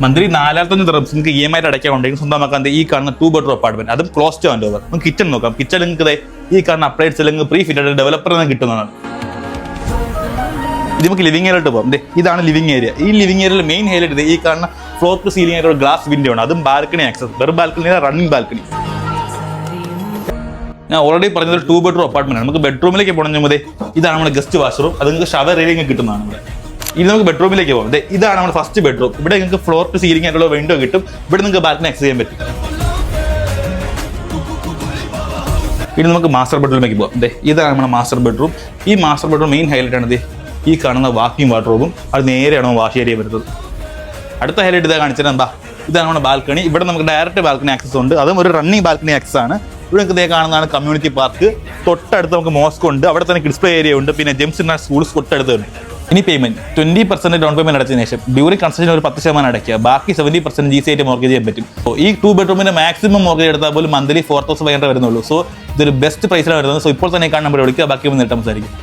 Monthly 4,500 dirhams നിങ്ങൾക്ക് EMI ആയിട്ട് അടയ്ക്കാൻ ഉണ്ടെങ്കിൽ സ്വന്തമാക്കാൻ ഈ കാണുന്ന 2 bedroom അപ്പാർട്ട്മെന്റ്, അതും ക്ലോസ് ടു ഹാൻഡ് ഓവർ. നമുക്ക് കിച്ചൺ നോക്കാം. കിച്ചൺ നിങ്ങൾക്ക് ഈ കാണുന്ന അപ്ലൈറ്റ്സ് അല്ലെങ്കിൽ പ്രീ ഫിറ്റഡ് ഡെവലപ്പറിൽ നിന്ന് കിട്ടുന്നതാണ്. ഇത് നമുക്ക് ലിവിംഗ് ഏരിയയിലോട്ട് പോകാം. ഇതാണ് ലിവിംഗ് ഏരിയ. ഈ ലിവിംഗ് ഏരിയയിൽ മെയിൻ ഹൈലൈറ്റ് ഈ കാണുന്ന ഫ്ലോർ ടു സീലിംഗ് ആയിട്ട് ഒരു ഗ്ലാസ് വിൻഡോ ആണ്. അതും ബാൽക്കണി ആക്സസ്, വെറും ബാൽക്കണി, റണ്ണിംഗ് ബാൽക്കണി. ഞാൻ ഓൾറെഡി പറഞ്ഞത് 2 bedroom അപ്പാർട്ട്മെന്റ് ആണ്. നമുക്ക് ബെഡ്റൂമിലേക്ക് പോകണമെങ്കിൽ ഇതാണ് നമ്മുടെ ഗസ്റ്റ് വാഷ്റൂം. അത് നിങ്ങൾക്ക് ഷവർ ഏരിയ കിട്ടുന്നതാണ്. ഇവിടെ ഇനി നമുക്ക് ബെഡ്റൂമിലേക്ക് പോകാം. ഇതാണ് നമ്മുടെ ഫസ്റ്റ് ബെഡ്റൂം. ഇവിടെ നിങ്ങൾക്ക് ഫ്ലോർ ടു സീലിംഗ് ആയിട്ടുള്ള വിൻഡോ കിട്ടും. ഇവിടെ നിങ്ങൾക്ക് ബാൽക്കണി ആക്സസ് ചെയ്യാൻ പറ്റും. ഇനി നമുക്ക് മാസ്റ്റർ ബെഡ്റൂമിലേക്ക് പോകാം. ഇതാണ് നമ്മുടെ മാസ്റ്റർ ബെഡ്റൂം. ഈ മാസ്റ്റർ ബെഡ്റൂം മെയിൻ ഹൈലൈറ്റ് ആണ് ഈ കാണുന്ന വാക്കിംഗ് വാർഡ്രോബും. അത് നേരെയാണോ വാഷ് ഏരിയ വരുന്നത്. അടുത്ത ഹൈലൈറ്റ് ഇതാ കാണിച്ചത് എന്താ, ഇതാണ് നമ്മുടെ ബാൽക്കണി. ഇവിടെ നമുക്ക് ഡയറക്റ്റ് ബാൽക്കണി ആക്സസ് ഉണ്ട്. അതും ഒരു റണ്ണിങ് ബാൽക്കണി ആക്സസ് ആണ്. ഇവിടെ നിങ്ങൾക്ക് കാണുന്നതാണ് കമ്മ്യൂണിറ്റി പാർക്ക്. തൊട്ടടുത്ത് നമുക്ക് മോസ്ക് ഉണ്ട്. അവിടെ തന്നെ കിഡ്സ് പ്ലേ ഏരിയ ഉണ്ട്. പിന്നെ ജെംസ് ഇന്റർനാഷണൽ സ്കൂൾസ് തൊട്ടടുത്തുണ്ട്. ഇനി പേയ്മെന്റ് 20% ഡൗൺ പേയ്മെന്റ് അടച്ചതിന് ശേഷം ഡ്യൂറിംഗ് കൺസ്ട്രക്ഷൻ ഒരു 10% അടയ്ക്കുക. ബാക്കി 70% GC ആയിട്ട് മോർഗേജ് ചെയ്യാൻ പറ്റും. ഈ 2 bedroomന്റെ മാക്സിമം മോർഗേജ് എടുത്താൽ പോലും മന്ത്ലി 4,500 വരുന്നുള്ളൂ. സോ ഇതൊരു ബെസ്റ്റ് പ്രൈസിലാണ് വരുന്നത്. സോ ഇപ്പോൾ തന്നെ കാണുമ്പോൾ വിളിക്കുക. ബാക്കി നേട്ടം സംസാരിക്കും.